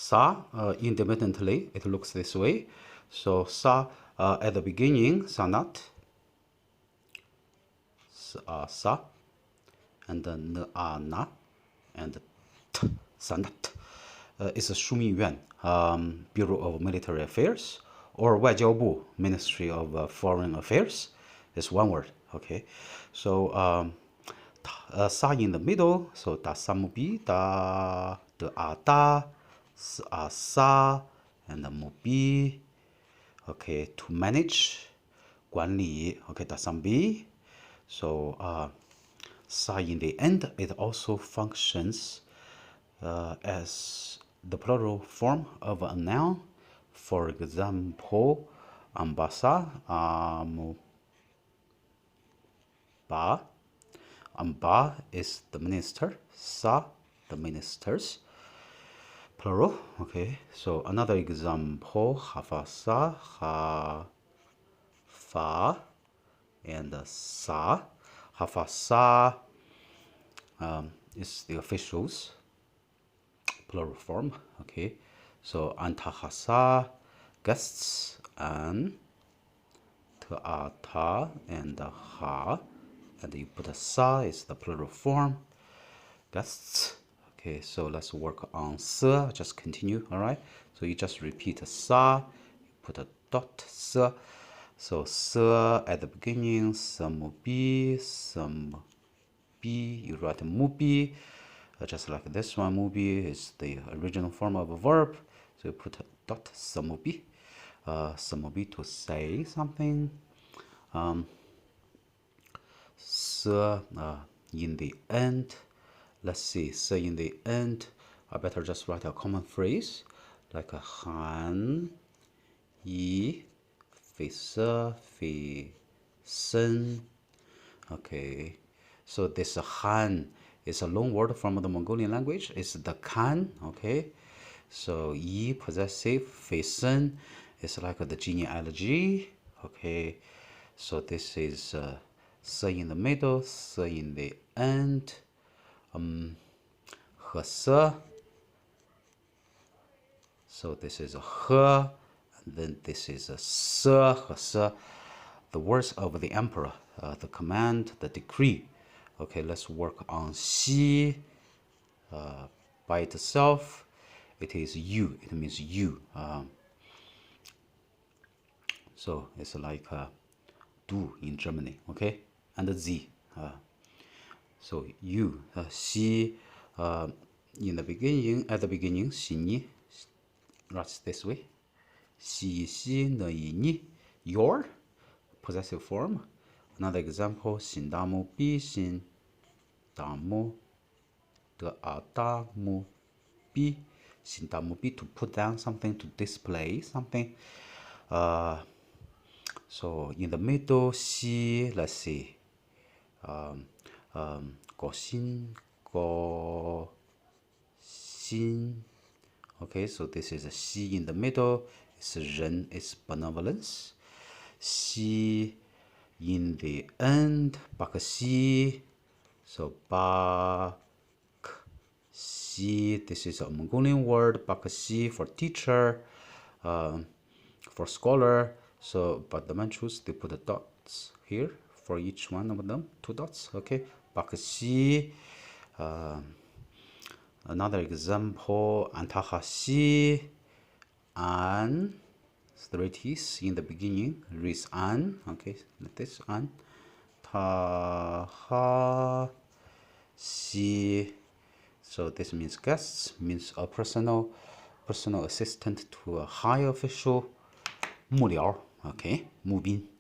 sa independently, it looks this way. So sa at the beginning, sanat, sa, and then na, and t, sanat. It's a Shumi Yuan, Bureau of Military Affairs, or 外交部, Ministry of Foreign Affairs. It's one word, okay? So sa in the middle, so da samu bi, da, da, sa, and the mu bi. Okay, to manage, 管理, okay, da sam bi. So sa in the end, it also functions as the plural form of a noun. For example, ambasa, ba. Amba is the minister, sa, the ministers, plural. Okay, so another example, hafasa, ha, fa, and sa. Hafasa is the officials, plural form. Okay, so antahasa, guests, and ta'ata and ha, and you put a sa is the plural form, guests. Okay, so let's work on se. Just continue. All right, so you just repeat sa, you put a dot se. So se at the beginning, some bi, you write mubi, just like this one. Mubi is the original form of a verb, so you put a dot samubi, samubi to say something. Se in the end. Let's see, se in the end. I better just write a common phrase like a han yi fei se fei sen. Okay, so this han is a long word from the Mongolian language. It's the kan. Okay, so yi possessive, fei sen is like the genealogy. Okay, so this is se in the middle, se in the end. He se. So this is a he, and then this is a se, he se. The words of the emperor, the command, the decree. Okay, let's work on xi. By itself, it is you. It means you. So it's like du in Germany. Okay, and z. So you, xi, in the beginning, at the beginning, xi ni, writes this way. Xi xi ne yi ni, your, possessive form. Another example, xin da mu bi, xin da mu, de da mu bi, xin da mu bi, to put down something, to display something. So in the middle, xi, let's see. Go xin, go xin. Okay, so this is a xi in the middle. It's ren, it's benevolence. Xi in the end, bak xi. So bak xi, this is a Mongolian word, bak xi, for teacher, for scholar. So, but the Manchus, they put the dots here for each one of them, 2 dots. Okay, bak xi. Another example, antahashi, an, 3 T's in the beginning, reads an. Okay, like this, an. Tahashi. So this means guests, means a personal assistant to a high official. 幕僚, okay, 募兵.